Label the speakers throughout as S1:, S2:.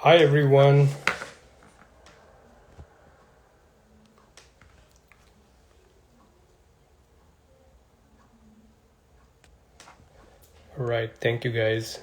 S1: Hi everyone. All right, thank you guys.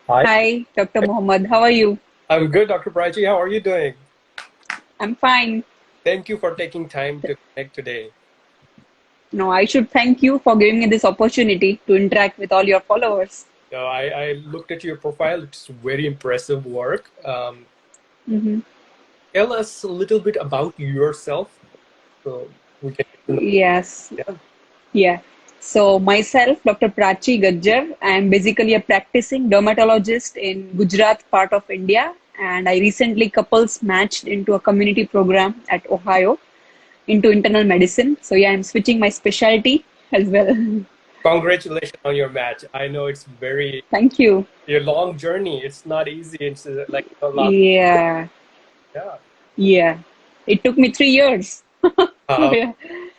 S1: Hi.
S2: Hi, Dr. Mohammed. How are you?
S1: I'm good, Dr. Prachi. How are you doing?
S2: I'm fine.
S1: Thank you for taking time to connect today.
S2: No, I should thank you for giving me this opportunity to interact with all your followers.
S1: I looked at your profile. It's very impressive work.
S2: Hmm.
S1: Tell us a little bit about yourself so we can get to know.
S2: Yes,
S1: Yeah.
S2: yeah. So myself, Dr. Prachi Gajjar, I am basically a practicing dermatologist in Gujarat part of India, and I recently couples matched into a community program at Ohio into internal medicine. So yeah, I'm switching my specialty as well.
S1: Congratulations on your match. I know it's very
S2: Thank you.
S1: a long journey. It's not easy. It's like a lot.
S2: Yeah,
S1: Yeah.
S2: yeah. It took me 3 years.
S1: Uh,
S2: Yeah.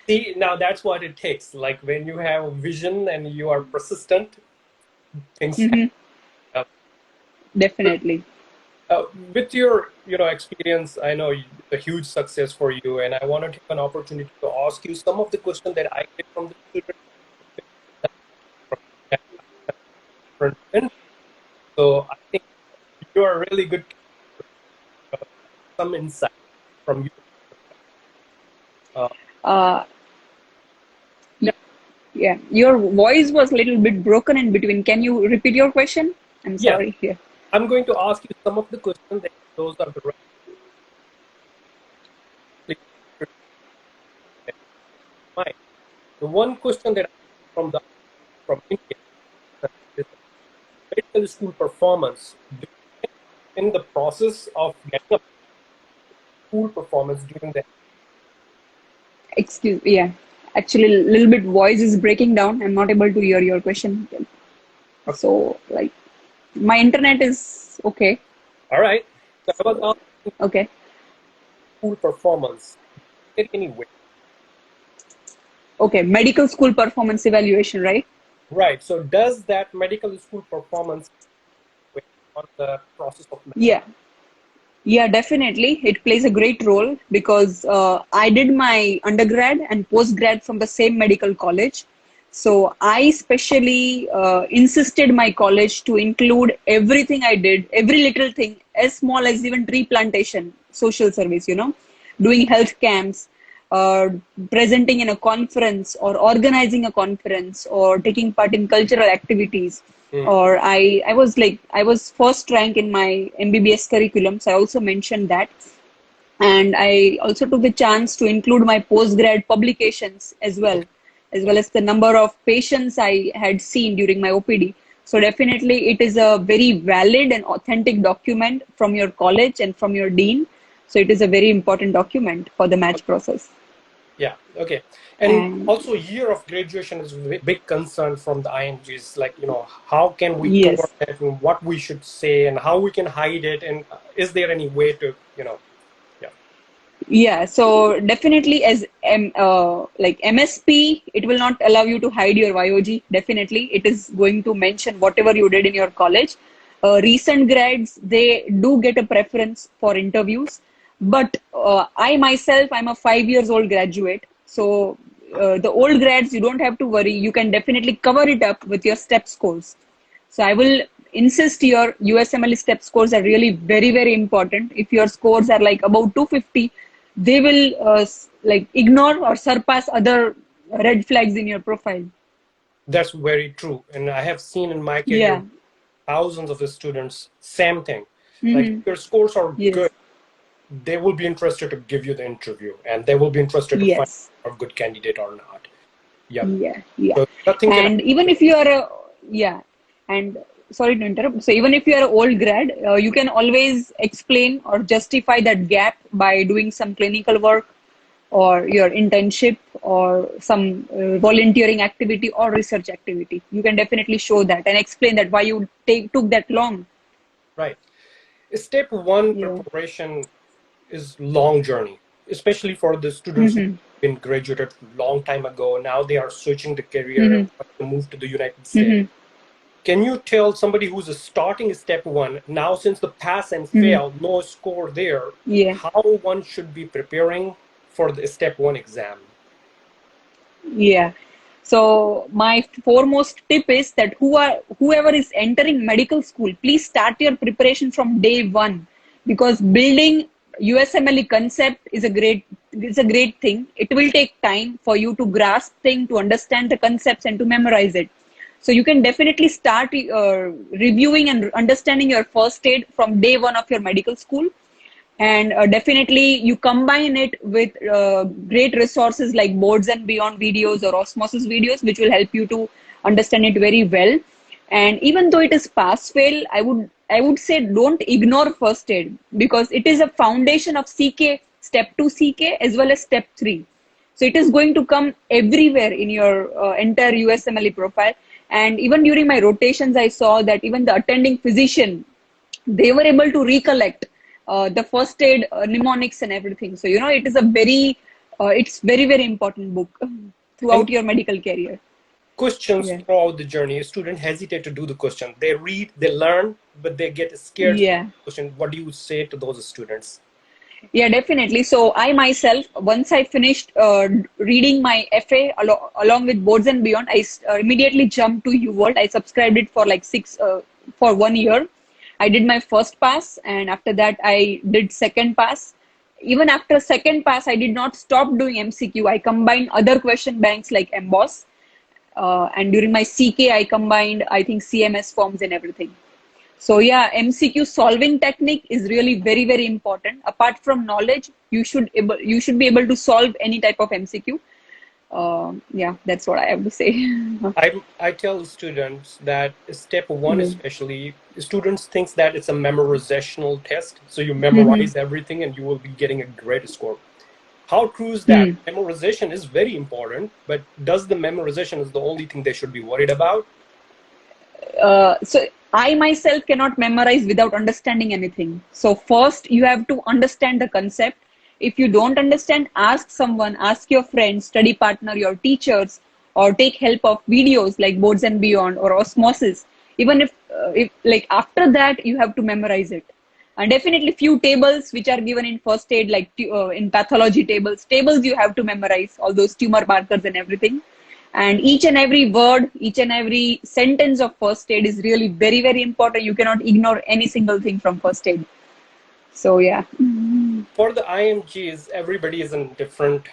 S1: See, now that's what it takes. Like when you have a vision and you are persistent, things
S2: Hmm.
S1: happen.
S2: Definitely.
S1: With your, experience, I know it's a huge success for you, and I want to take an opportunity to ask you some of the questions that I get from the students from different events. So I think you are a really good some insight from you. Uh,
S2: Uh,
S1: yeah,
S2: y- yeah, your voice was a little bit broken in between. Can you repeat your question? I'm
S1: yes,
S2: sorry. Yeah.
S1: I'm going to ask you some of the questions that those are the right mind. The one question that I from the from India is medical school performance. In the process of getting a school performance during the
S2: Excuse. Yeah. Actually, a little bit voice is breaking down. I'm not able to hear your question. So, like, my internet is okay.
S1: all right. So I was
S2: So,
S1: asking
S2: okay.
S1: school performance in any way.
S2: Okay. Medical school performance evaluation, right?
S1: Right. So does that medical school performance weigh on the process of
S2: Yeah. Yeah, definitely. It plays a great role because I did my undergrad and postgrad from the same medical college. So I specially insisted my college to include everything I did, every little thing, as small as even tree plantation, social service, doing health camps, uh, presenting in a conference or organizing a conference or taking part in cultural activities,
S1: Mm.
S2: or I was first rank in my MBBS curriculum, so I also mentioned that. And I also took the chance to include my postgrad publications
S1: Okay.
S2: as well
S1: Okay.
S2: as the number of patients I had seen during my OPD. So definitely it is a very valid and authentic document from your college and from your dean. So it is a very important document for the match process.
S1: Yeah. Okay. And
S2: And
S1: also, year of graduation is a big concern from the IMGs. Like, how can we cover
S2: yes.
S1: that and what we should say and how we can hide it? And is there any way to, yeah.
S2: Yeah, so definitely as like MSP, it will not allow you to hide your YOG. Definitely, it is going to mention whatever you did in your college. Recent grads, they do get a preference for interviews, but I myself, I'm a 5 years old graduate. So the old grads, you don't have to worry. You can definitely cover it up with your step scores. So I will insist your USMLE step scores are really very, very important. If your scores are like about 250, they will like ignore or surpass other red flags in your profile.
S1: That's very true. And I have seen in my career
S2: Yeah.
S1: thousands of the students, same thing. Like if
S2: Hmm.
S1: your scores are good,
S2: Yes.
S1: they will be interested to give you the interview and they will be interested to find
S2: Yes.
S1: a good candidate or not. Yep.
S2: Yeah. Yeah.
S1: So nothing can
S2: And even if you are a, yeah, and sorry to interrupt. So even if you are an old grad, you can always explain or justify that gap by doing some clinical work or your internship or some volunteering activity or research activity. You can definitely show that and explain that why you took that long.
S1: Right. Step one
S2: Yeah.
S1: preparation is long journey, especially for the students who
S2: Mm-hmm.
S1: have been graduated long time ago. Now they are switching the career,
S2: Mm-hmm.
S1: to move to the United States.
S2: Mm-hmm.
S1: Can you tell somebody who's starting step one now, since the pass and
S2: Mm-hmm.
S1: fail, no score there,
S2: Yeah.
S1: how one should be preparing for the step one exam?
S2: Yeah. So my foremost tip is that whoever is entering medical school, please start your preparation from day one, because building USMLE concept is a great thing. It will take time for you to grasp thing, to understand the concepts, and to memorize it. So you can definitely start reviewing and understanding your first aid from day one of your medical school. And definitely you combine it with great resources like boards and beyond videos or osmosis videos, which will help you to understand it very well. And even though it is pass fail, I would say don't ignore first aid, because it is a foundation of CK, step 2 CK as well as step 3. So it is going to come everywhere in your entire USMLE profile. And even during my rotations, I saw that even the attending physician, they were able to recollect the first aid mnemonics and everything. So it is a it's very important book
S1: And
S2: throughout your medical career.
S1: questions
S2: Yeah.
S1: throughout the journey, students hesitate to do the question. They read, they learn, but they get scared for
S2: Yeah.
S1: the question. What do you say to those students?
S2: Yeah, definitely. So I myself, once I finished reading my FA along with boards and beyond, I immediately jumped to UWorld. I subscribed it for like for 1 year. I did my first pass, and after that I did second pass. Even after second pass, I did not stop doing MCQ. I combined other question banks like Emboss, and during my CK, I combined, I think, CMS forms and everything. So yeah, MCQ solving technique is really very important. Apart from knowledge, you should be able to solve any type of MCQ. Yeah, that's what I have to say.
S1: I tell students that step one,
S2: Yeah.
S1: especially, students thinks that it's a memorizational test. So you
S2: Hmm.
S1: memorize everything and you will be getting a great score. How true is that?
S2: Hmm.
S1: Memorization is very important, but does the memorization is the only thing they should be worried about?
S2: So I myself cannot memorize without understanding anything. So first you have to understand the concept. If you don't understand, ask someone, ask your friends, study partner, your teachers, or take help of videos like Boards and Beyond or Osmosis. Even if like after that you have to memorize it. And definitely few tables which are given in first aid, like in pathology tables you have to memorize all those tumor markers and everything. And each and every word, each and every sentence of first aid is really very important. You cannot ignore any single thing from first aid. So yeah.
S1: For the IMGs, everybody is in different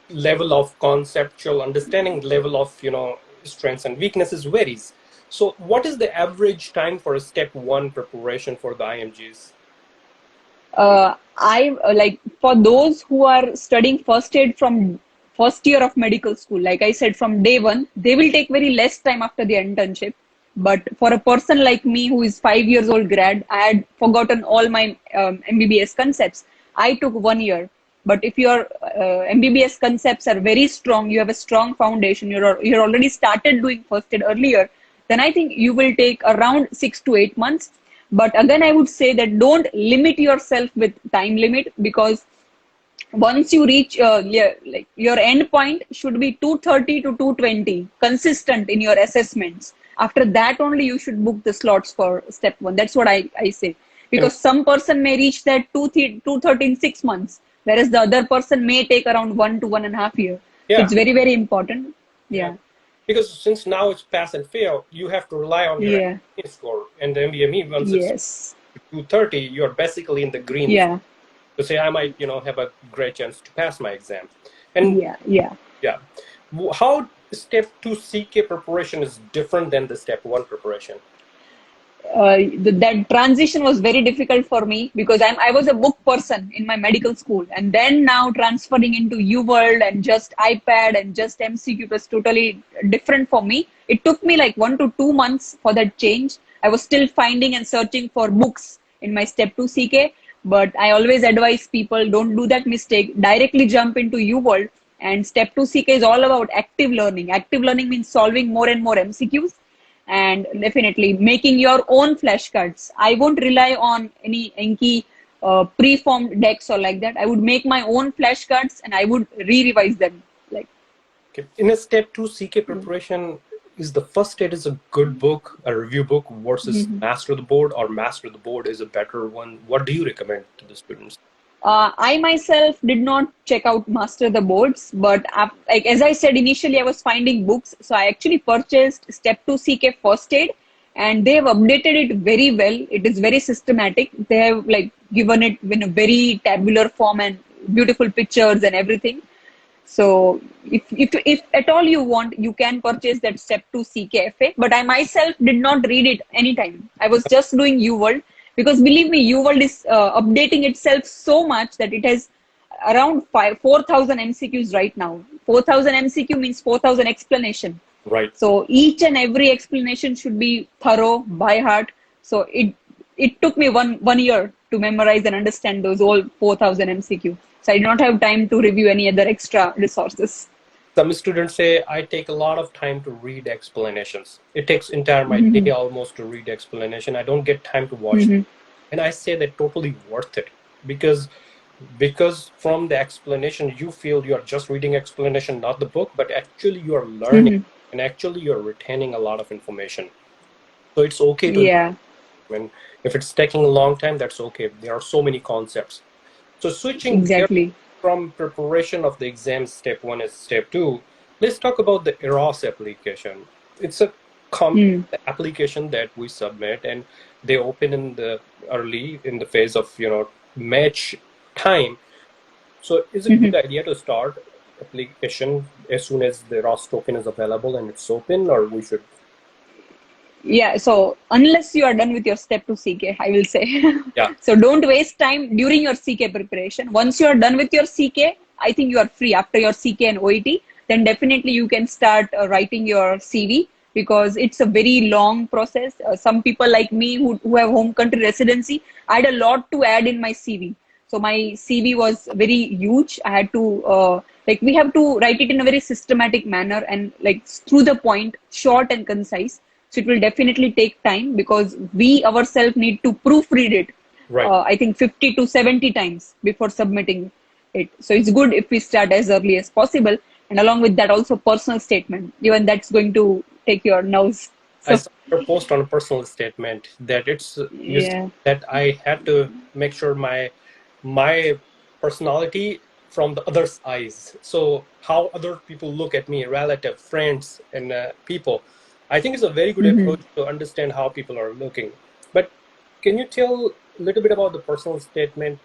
S1: level of conceptual understanding, level of strengths and weaknesses varies. So, what is the average time for a step one preparation for the IMGs?
S2: I like for those who are studying first aid from first year of medical school, like I said, from day one, they will take very less time after the internship. But for a person like me who is 5 years old grad, I had forgotten all my MBBS concepts. I took 1 year. But if your MBBS concepts are very strong, you have a strong foundation, you're already started doing first aid earlier, then I think you will take around 6 to 8 months. But again, I would say that don't limit yourself with time limit, because once you reach yeah, like your end point should be 230 to 220 consistent in your assessments. After that only you should book the slots for step one. That's what I say,
S1: And
S2: because some person may reach that 230 in 6 months, whereas the other person may take around 1 to 1.5 years. So
S1: yeah,
S2: it's very important.
S1: yeah,
S2: Yeah.
S1: because since now it's pass and fail, you have to rely on your
S2: Yeah.
S1: MBME score, and the MBME once it's
S2: Yes.
S1: 230, you're basically in the green
S2: Yeah.
S1: to say I might have a great chance to pass my exam. And
S2: Yeah. Yeah.
S1: yeah, how step two CK preparation is different than the step one preparation?
S2: That transition was very difficult for me, because I was a book person in my medical school, and then now transferring into UWorld and just iPad and just MCQ was totally different for me. It took me like 1 to 2 months for that change. I was still finding and searching for books in my step 2 CK, but I always advise people, don't do that mistake. Directly jump into UWorld. And step 2 CK is all about active learning. Active learning means solving more and more MCQs. and definitely making your own flashcards. I won't rely on any Enki preformed decks or like that. I would make my own flashcards and I would re-revise them. Like,
S1: Okay. In a step two CK preparation, is the first state is a good book, a review book versus
S2: mhm.
S1: Master the Board, or Master the Board is a better one? What do you recommend to the students?
S2: I myself did not check out Master the Boards, but like as I said initially, I was finding books, so I actually purchased Step 2 CK First Aid, and they have updated it very well. It is very systematic. They have like given it in a very tabular form and beautiful pictures and everything. So if at all you want, you can purchase that Step 2 CKFA. But I myself did not read it anytime. I was just doing UWorld because believe me, UWorld is updating itself so much that it has around 4,000 MCQs right now. 4,000 MCQ means 4,000 explanation.
S1: Right.
S2: So each and every explanation should be thorough by heart. So it took me one year to memorize and understand those all 4,000 MCQ. So I did not have time to review any other extra resources.
S1: Some students say I take a lot of time to read explanations. It takes entire my day
S2: Mhm.
S1: almost to read explanation. I don't get time to watch.
S2: Mhm.
S1: And I say that totally worth it because from the explanation you feel you are just reading explanation, not the book, but actually you are learning
S2: Mhm.
S1: and actually you're retaining a lot of information. So it's okay to,
S2: Yeah,
S1: when if it's taking a long time, that's okay. There are so many concepts. So switching gears
S2: exactly.
S1: from preparation of the exam, step one is step two. Let's talk about the EROS application. It's a
S2: Hmm.
S1: application that we submit, and they open in the early in the phase of match time. So is it a
S2: Mhm.
S1: good idea to start application as soon as the EROS token is available and it's open, or we should?
S2: Yeah, so unless you are done with your step to CK, I will say.
S1: Yeah,
S2: So don't waste time during your CK preparation. Once you are done with your CK, I think you are free after your CK and OET. Then definitely you can start writing your CV because it's a very long process. Some people like me who have home country residency, I had a lot to add in my CV. So my CV was very huge. I had to like we have to write it in a very systematic manner and like through the point, short and concise. So it will definitely take time because we ourselves need to proofread it.
S1: right.
S2: I think 50 to 70 times before submitting it. So it's good if we start as early as possible, and along with that also personal statement. Even that's going to take your nerves.
S1: I
S2: So
S1: saw your post on a personal statement that you said
S2: yeah.
S1: that I had to make sure my personality from the other's eyes. So how other people look at me, relative, friends, and people. I think it's a very good
S2: Hmm.
S1: approach to understand how people are looking. But can you tell a little bit about the personal statement,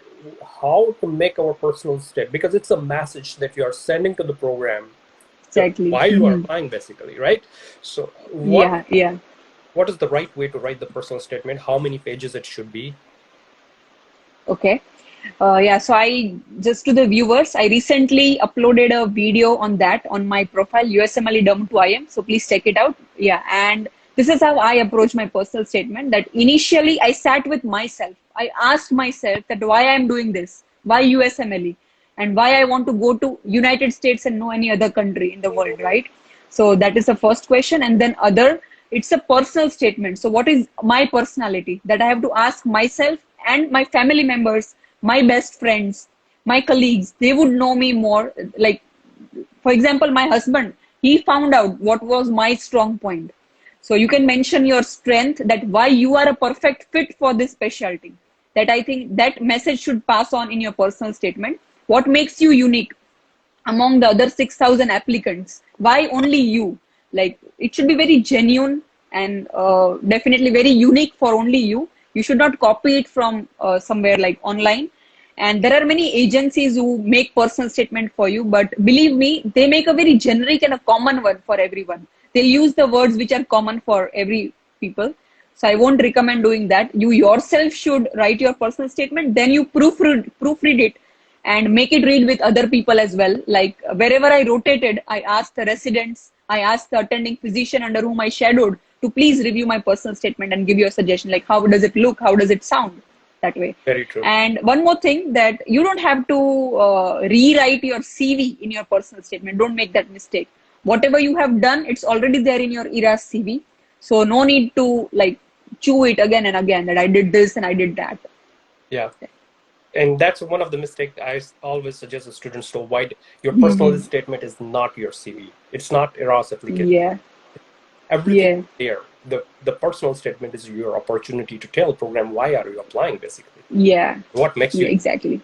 S1: how to make our personal statement? Because it's a message that you are sending to the program
S2: Exactly.
S1: while you are
S2: Hmm.
S1: applying, basically, right? So
S2: Yeah, yeah.
S1: what is the right way to write the personal statement? How many pages it should be?
S2: Okay. Yeah, so I just to the viewers, I recently uploaded a video on that on my profile, USMLE Dom to IM. So please check it out. Yeah, and this is how I approach my personal statement. That initially I sat with myself. I asked myself that why I'm doing this, why USMLE, and why I want to go to United States and no any other country in the world, right? So that is the first question, and then other, it's a personal statement. So what is my personality that I have to ask myself and my family members, my best friends, my colleagues? They would know me more. Like for example, my husband, he found out what was my strong point. So you can mention your strength, that why you are a perfect fit for this specialty. That I think that message should pass on in your personal statement. What makes you unique among the other 6,000 applicants? Why only you? Like it should be very genuine and definitely very unique for only you. You should not copy it from somewhere like online. And there are many agencies who make personal statement for you, but believe me, they make a very generic and a common one for everyone. They'll use the words which are common for every people. So I won't recommend doing that. You yourself should write your personal statement, then you proofread it and make it read with other people as well. Like wherever I rotated, I asked the residents, I asked the attending physician under whom I shadowed to please review my personal statement and give you a suggestion, like how does it look, how does it sound, that way.
S1: Very true.
S2: And one more thing, that you don't have to rewrite your CV in your personal statement. Don't make that mistake. Whatever you have done, it's already there in your ERAS CV. So no need to like chew it again and again that I did this and I did that.
S1: Yeah. And that's one of the mistakes I always suggest the students to avoid. Your personal
S2: Hmm.
S1: statement is not your CV. It's not Eros application.
S2: Yeah,
S1: Everything
S2: yeah,
S1: is there. The personal statement is your opportunity to tell program why are you applying, basically.
S2: yeah,
S1: What makes
S2: yeah,
S1: you.
S2: exactly.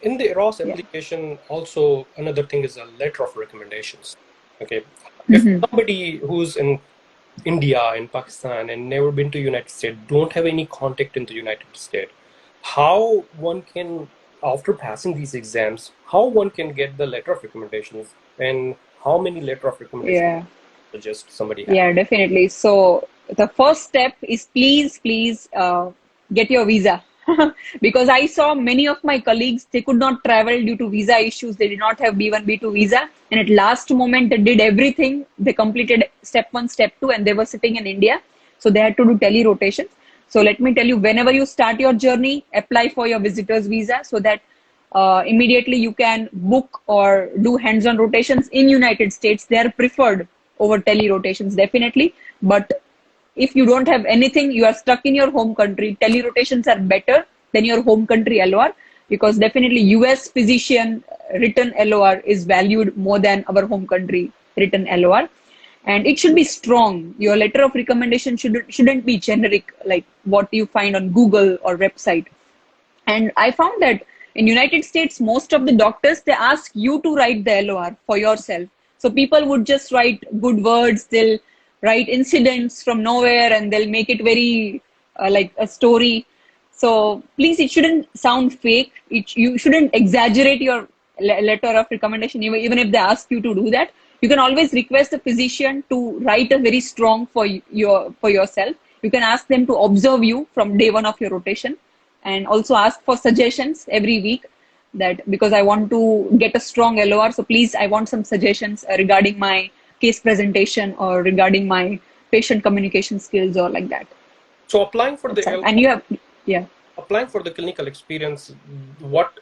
S1: In the Eros
S2: Yeah.
S1: application, also another thing is a letter of recommendations. Okay. If
S2: Hmm.
S1: somebody who's in India, in Pakistan, and never been to United States, don't have any contact in the United States, how one can, after passing these exams, how one can get the letter of recommendations, and how many letter of recommendations
S2: Yeah.
S1: suggest somebody have?
S2: Yeah, definitely. So the first step is please get your visa. Because I saw many of my colleagues, they could not travel due to visa issues. They did not have B1, B2 visa. And at last moment, they did everything. They completed step one, step two, and they were sitting in India. So they had to do tele rotations. So let me tell you, whenever you start your journey, apply for your visitor's visa so that immediately you can book or do hands-on rotations in United States. They are preferred over tele rotations, definitely. But if you don't have anything, you are stuck in your home country, tele rotations are better than your home country LOR, because definitely US physician written LOR is valued more than our home country written LOR. And it should be strong. Your letter of recommendation shouldn't be generic like what you find on Google or website. And I found that in United States, most of the doctors, they ask you to write the LOR for yourself. So people would just write good words. They'll write incidents from nowhere and they'll make it very like a story. So please, it shouldn't sound fake. You shouldn't exaggerate your letter of recommendation, even if they ask you to do that. You can always request a physician to write a very strong for yourself. You can ask them to observe you from day one of your rotation, and also ask for suggestions every week, that because I want to get a strong LOR, so please, I want some suggestions regarding my case presentation or regarding my patient communication skills or like that.
S1: So applying for
S2: That's
S1: the
S2: all. And you have, yeah.
S1: applying for the clinical experience, what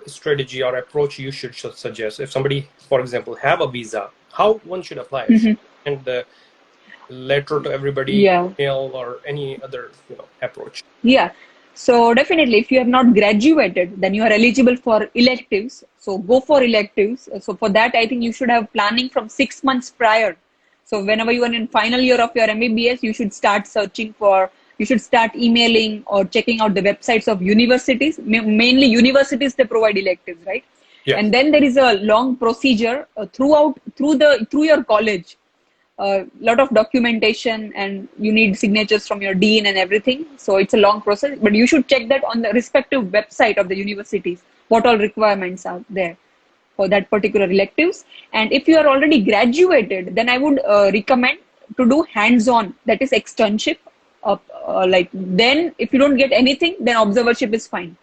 S1: strategy or approach you should suggest if somebody, for example, have a visa, how one should apply it?
S2: Hmm.
S1: And the letter to everybody,
S2: Yeah.
S1: email, or any other approach?
S2: Yeah. So definitely, if you have not graduated, then you are eligible for electives. So go for electives. So for that, I think you should have planning from 6 months prior. So whenever you are in final year of your MBBS, you should start searching for, you should start emailing or checking out the websites of universities. Mainly universities, they provide electives, right?
S1: Yeah.
S2: And then there is a long procedure through your college, a lot of documentation, and you need signatures from your dean and everything. So it's a long process, but you should check that on the respective website of the universities, what all requirements are there for that particular electives. And if you are already graduated, then I would recommend to do hands-on, that is externship. Like then, if you don't get anything, then observership is fine,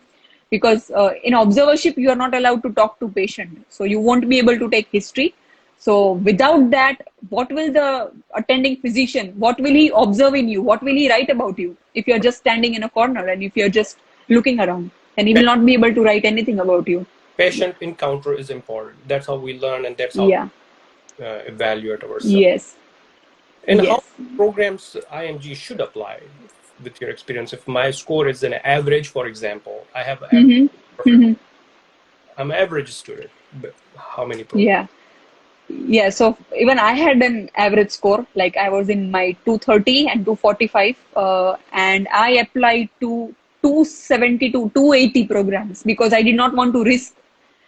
S2: because in observership you are not allowed to talk to patient, so you won't be able to take history. So without that, what will the attending physician, what will he observe in you, what will he write about you if you're just standing in a corner and if you're just looking around, and he will not be able to write anything about you.
S1: Patient encounter is important. That's how we learn, and that's how
S2: Yeah.
S1: we evaluate ourselves.
S2: Yes.
S1: And how
S2: Yes.
S1: programs IMG should apply with your experience? If my score is an average, for example, I have average,
S2: Mm-hmm.
S1: perfect.
S2: Mm-hmm.
S1: I'm an average student, but how many programs?
S2: Yeah. Yeah, so even I had an average score, like I was in my 230 and 245, and I applied to 270 to 280 programs because I did not want to risk,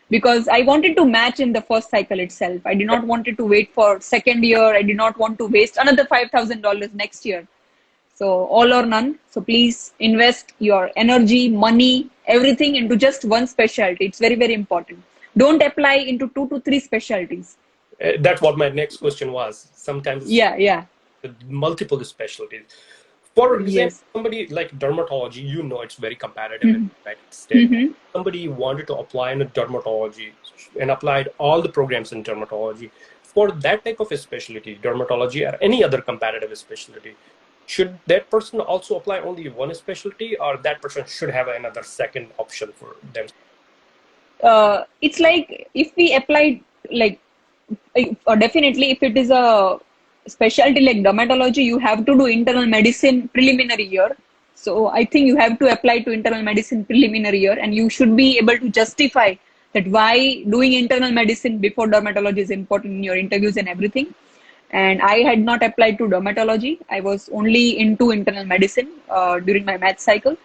S2: because I wanted to match in the first cycle itself. I did not wanted to wait for second year. I did not want to waste another $5,000 next year. So all or none. So please invest your energy, money, everything into just one specialty. It's very, very important. Don't apply into 2 to 3 specialties.
S1: That's what my next question was. Sometimes
S2: Yeah, yeah.
S1: multiple specialties. For example,
S2: Yes.
S1: somebody like dermatology, it's very competitive in
S2: Mm-hmm.
S1: the United States.
S2: Mm-hmm.
S1: Somebody wanted to apply in a dermatology and applied all the programs in dermatology. For that type of a specialty, dermatology or any other competitive specialty, should that person also apply only one specialty, or that person should have another second option for them?
S2: It's like if we apply, like, definitely if it is a specialty like dermatology, you have to do internal medicine preliminary year. So I think you have to apply to internal medicine preliminary year, and you should be able to justify that why doing internal medicine before dermatology is important in your interviews and everything. And I had not applied to dermatology. I was only into internal medicine during my math cycle.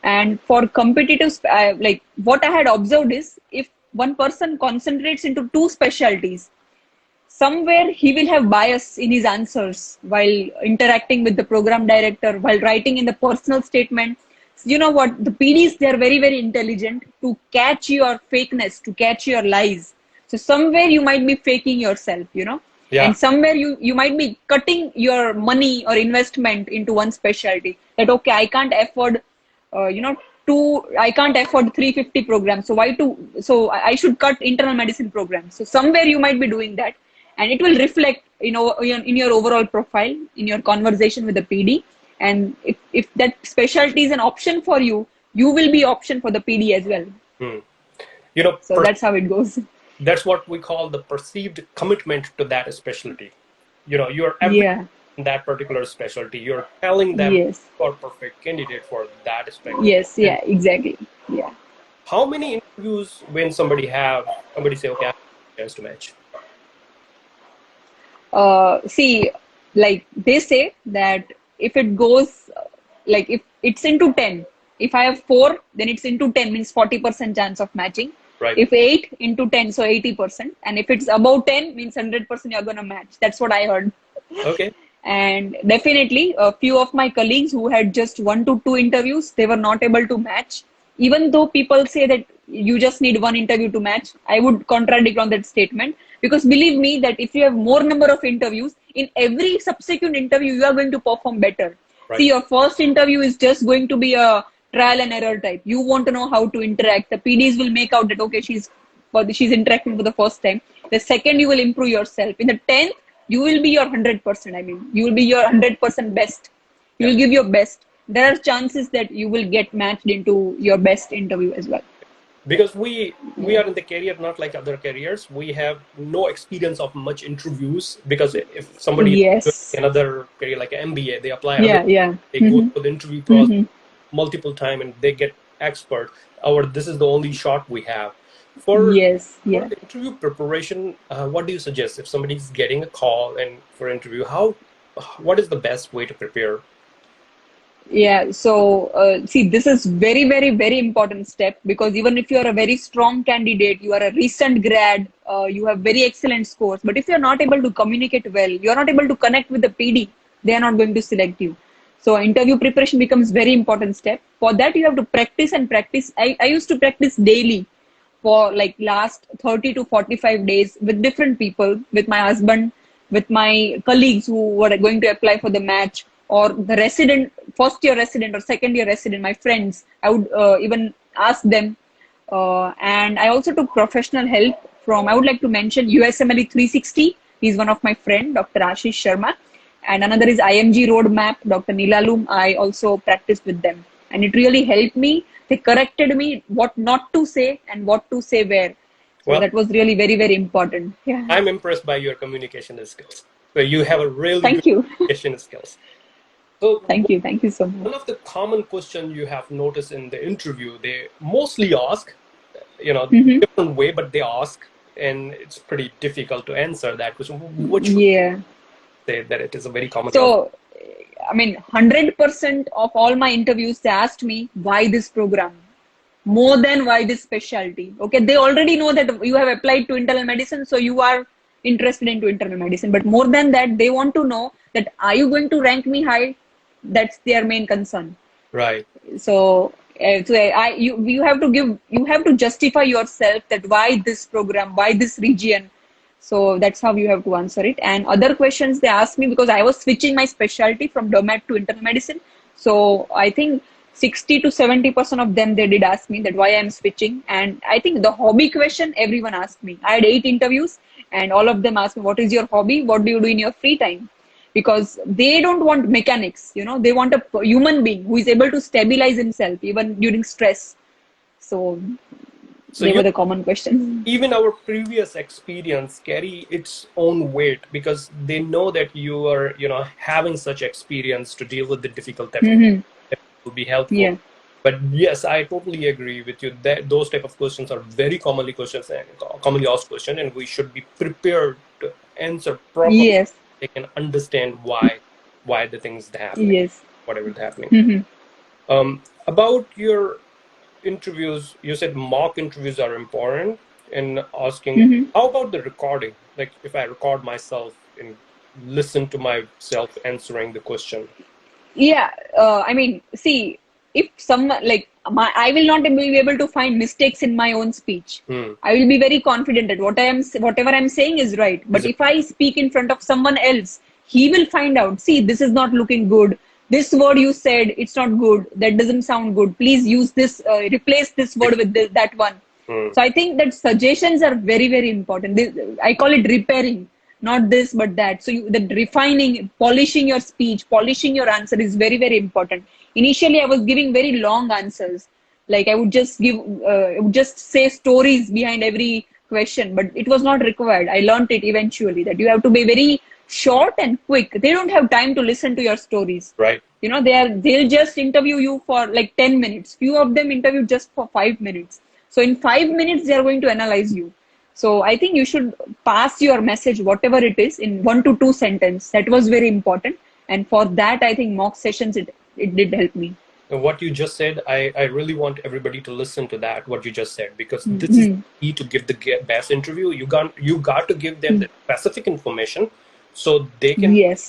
S2: And for competitive, like what I had observed is if one person concentrates into two specialties, somewhere he will have bias in his answers while interacting with the program director, while writing in the personal statement. You know what? The PDs, they are very, very intelligent to catch your fakeness, to catch your lies. So somewhere you might be faking yourself,
S1: Yeah.
S2: and somewhere you might be cutting your money or investment into one specialty. That, okay, I can't afford, uh, you know, I can't afford 350 programs. So why two? So I should cut internal medicine programs. So somewhere you might be doing that, and it will reflect in your overall profile, in your conversation with the PD. And if that specialty is an option for you, you will be option for the PD as well.
S1: Hmm. You know,
S2: So that's how it goes.
S1: that's what we call the perceived commitment to that specialty. You're every
S2: Yeah.
S1: in that particular specialty. You're telling them
S2: Yes.
S1: you're a perfect candidate for that specialty.
S2: Yes.
S1: And
S2: Yeah. Exactly. Yeah.
S1: how many interviews when somebody say, okay, I have a chance to match?
S2: See, like they say that if it goes, like if it's into 10, if I have 4, then it's into 10, means 40% chance of matching.
S1: Right.
S2: If 8 into 10, so 80%. And if it's above 10, means 100% you're going to match. That's what I heard.
S1: Okay.
S2: And definitely, a few of my colleagues who had just 1 to 2 interviews, they were not able to match. Even though people say that you just need 1 interview to match, I would contradict on that statement, because believe me that if you have more number of interviews, in every subsequent interview, you are going to perform better. See,
S1: Right.
S2: your first interview is just going to be a trial and error type. You want to know how to interact. The PDs will make out that, okay, she's interacting for the first time. The second, you will improve yourself. In the 10th, you will be your 100%. I mean, you will be your 100% best. You
S1: Yeah.
S2: will give your best. There are chances that you will get matched into your best interview as well.
S1: Because we
S2: Yeah.
S1: are in the career not like other careers. We have no experience of much interviews, because if somebody is doing
S2: Yes.
S1: another career like an MBA, they apply 100,
S2: Yeah. Yeah.
S1: they go
S2: Mm-hmm.
S1: through the interview process
S2: Mm-hmm.
S1: multiple time, and they get expert. This is the only shot we have
S2: Yes.
S1: for
S2: Yeah.
S1: the interview preparation. What do you suggest if somebody's getting a call and for interview? What is the best way to prepare?
S2: Yeah, so see, this is very, very, very important step, because even if you are a very strong candidate, you are a recent grad, you have very excellent scores, but if you are not able to communicate well, you are not able to connect with the PD, they are not going to select you. So interview preparation becomes very important step. For that, you have to practice and practice. I used to practice daily for like last 30 to 45 days with different people, with my husband, with my colleagues who were going to apply for the match, or the resident, first year resident or second year resident, my friends. I would even ask them. And I also took professional help from, I would like to mention USMLE 360. He's one of my friend, Dr. Ashish Sharma. And another is IMG Roadmap, Dr. Nilalum. I also practiced with them. And it really helped me. They corrected me what not to say and what to say where. So
S1: Well,
S2: that was really very, very important. Yeah.
S1: I'm impressed by your communication skills. So you have a really good
S2: Thank you.
S1: communication skills. So
S2: Thank you. Thank you so much.
S1: one of the common questions you have noticed in the interview, they mostly ask,
S2: Hmm.
S1: different way, but they ask, and it's pretty difficult to answer that question. What should
S2: Yeah.
S1: I say that it is a very common ask?
S2: So, I mean, 100% of all my interviews, they asked me, why this program? More than why this specialty. Okay, they already know that you have applied to internal medicine, so you are interested into internal medicine. But more than that, they want to know that are you going to rank me high? That's their main concern.
S1: Right.
S2: So, you have to justify yourself that why this program, why this region. So that's how you have to answer it. And other questions they asked me, because I was switching my specialty from dermat to internal medicine. So I think 60 to 70% of them, they did ask me that why I'm switching. And I think the hobby question everyone asked me. I had 8 interviews, and all of them asked me, what is your hobby? What do you do in your free time? Because they don't want mechanics, they want a human being who is able to stabilize himself even during stress. So
S1: So
S2: They
S1: you
S2: were the common questions.
S1: even our previous experience carry its own weight because they know that you are, having such experience to deal with the difficult type of
S2: Hmm.
S1: that will be helpful.
S2: Yeah.
S1: But yes, I totally agree with you that those type of questions are very commonly questions and commonly asked question, and we should be prepared to answer properly.
S2: Yes.
S1: They can understand why the things are happening,
S2: Yes.
S1: whatever is happening.
S2: Hmm.
S1: About your interviews, you said mock interviews are important in asking.
S2: Hmm.
S1: How about the recording? Like if I record myself and listen to myself answering the question.
S2: Yeah. I mean, see, if someone like I will not be able to find mistakes in my own speech.
S1: Hmm.
S2: I will be very confident that whatever I'm saying is right.
S1: Is
S2: But
S1: it
S2: if I speak in front of someone else, he will find out. See, this is not looking good. This word you said, it's not good. That doesn't sound good. Please use this. Replace this word with that one.
S1: hmm.
S2: So I think that suggestions are very, very important. I call it repairing, not this but that. So the refining, polishing your speech, polishing your answer is very, very important. Initially, I was giving very long answers. Like I would just say stories behind every question, but it was not required. I learned it eventually that you have to be very short and quick. They don't have time to listen to your stories.
S1: Right.
S2: They'll just interview you for like 10 minutes. Few of them interview just for 5 minutes. So in 5 minutes, they are going to analyze you. So I think you should pass your message, whatever it is, in 1 to 2 sentences. That was very important. And for that, I think mock sessions, it did help me.
S1: And what you just said, I really want everybody to listen to that, what you just said, because this is
S2: Mhm.
S1: key to give the best interview. You got to give them the specific information so they can
S2: Yes.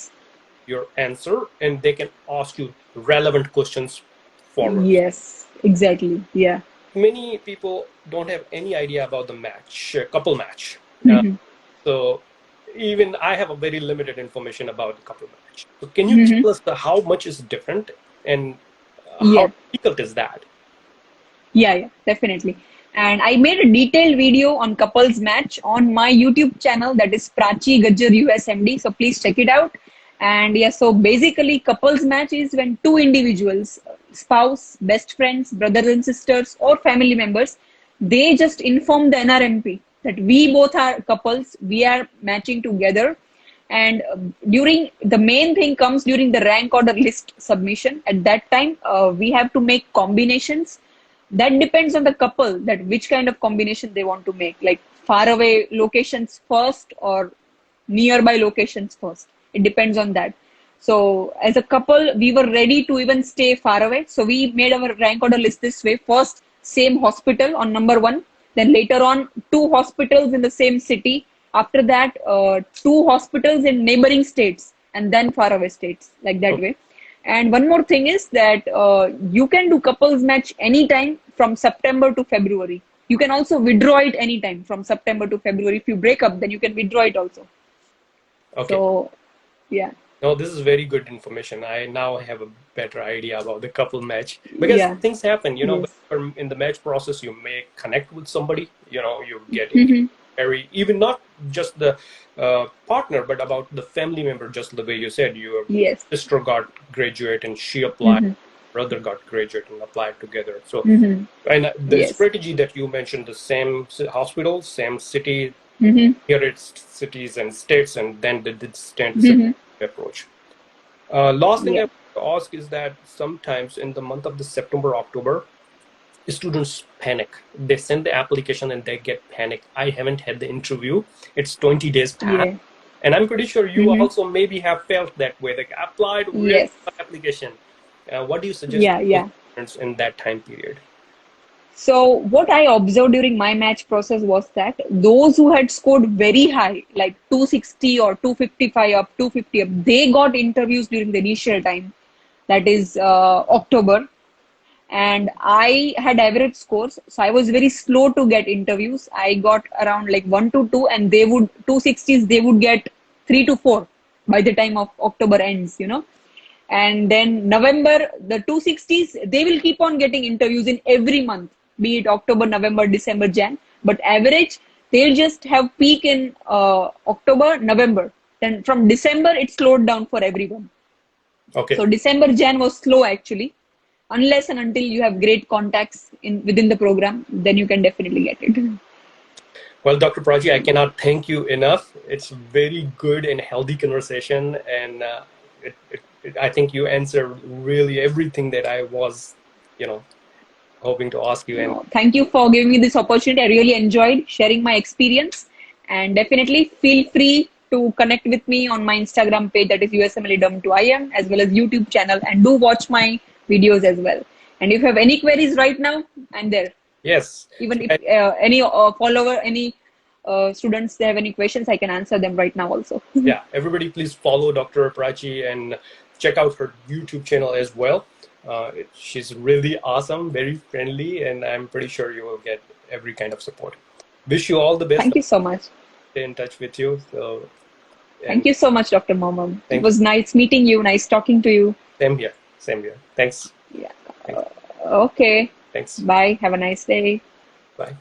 S1: your answer and they can ask you relevant questions forward.
S2: Yes. Exactly. Yeah.
S1: Many people don't have any idea about the match, couple match. Uh,
S2: Mhm.
S1: so even I have a very limited information about the couple match. So can you
S2: Mhm.
S1: tell us how much is different and how
S2: Yeah.
S1: difficult is that?
S2: Yeah, yeah, definitely. And I made a detailed video on couples match on my YouTube channel, that is Prachi Gajjar USMD. So please check it out. And yeah, so basically couples match is when two individuals, spouse, best friends, brothers and sisters, or family members, they just inform the NRMP that we both are couples, we are matching together. And during the main thing comes during the rank order list submission. At that time, we have to make combinations that depends on the couple, that which kind of combination they want to make, like far away locations first or nearby locations first. It depends on that. So as a couple, we were ready to even stay far away, so we made our rank order list this way: first same hospital on number one, then later on two hospitals in the same city, after that two hospitals in neighboring states, and then far away states, like that
S1: Okay.
S2: way. And one more thing is that you can do couples match anytime from September to February. You can also withdraw it anytime from September to February. If you break up, then you can withdraw it also.
S1: Okay.
S2: So, yeah,
S1: No, this is very good information. I now have a better idea about the couple match because
S2: yeah,
S1: things happen,
S2: yes,
S1: when you're in the match process, you may connect with somebody, you get engaged,
S2: hmm,
S1: very, even not just the partner, but about the family member, just the way you said, your
S2: yes,
S1: sister got graduate and she applied,
S2: hmm,
S1: brother got graduate and applied together. So,
S2: hmm,
S1: and the
S2: yes,
S1: strategy that you mentioned, the same hospital, same city,
S2: hmm,
S1: here it's cities and states, and then they did stand the same
S2: hmm,
S1: approach. Last thing I
S2: yeah,
S1: want to ask is that sometimes in the month of the September, October, students panic. They send the application and they get panic. I haven't had the interview. It's 20 days past.
S2: yeah,
S1: And I'm pretty sure you
S2: hmm,
S1: also maybe have felt that way. Like, I applied, where's
S2: yes,
S1: my application? What do you suggest
S2: yeah,
S1: to
S2: yeah.
S1: students in that time period?
S2: So what I observed during my match process was that those who had scored very high, like 260 or 255 up, 250 up, they got interviews during the initial time, that is October. And I had average scores, so I was very slow to get interviews. I got around like 1 to 2, and they would 260s, they would get 3 to 4 by the time of October ends. And then November, the 260s, they will keep on getting interviews in every month, be it October, November, December, Jan. But average, they'll just have peak in October, November. Then from December, it slowed down for everyone.
S1: Okay.
S2: So December, Jan was slow actually. unless and until you have great contacts in within the program, then you can definitely get it.
S1: Well, Dr. Prachi, I cannot thank you enough. It's very good and healthy conversation, and I think you answered really everything that I was, you know, hoping to ask you. And
S2: No, thank you for giving me this opportunity. I really enjoyed sharing my experience, and definitely feel free to connect with me on my Instagram page, that is USMLE-DUM2IM, as well as YouTube channel, and do watch my videos as well. And if you have any queries right now, I'm there.
S1: yes,
S2: Even
S1: so
S2: if any follower, any students, they have any questions, I can answer them right now also.
S1: yeah, everybody please follow Dr. Prachi and check out her YouTube channel as well. She's really awesome, very friendly, and I'm pretty sure you will get every kind of support. Wish you all the best.
S2: Thank you so much.
S1: Stay in touch with you. So,
S2: Thank
S1: and
S2: you so much, Dr. Mohammed. It
S1: thank you.
S2: was nice meeting you, nice talking to you.
S1: Same here. Same here. Thanks.
S2: Yeah.
S1: Thanks.
S2: Okay.
S1: Thanks.
S2: Bye. Have a nice day.
S1: Bye.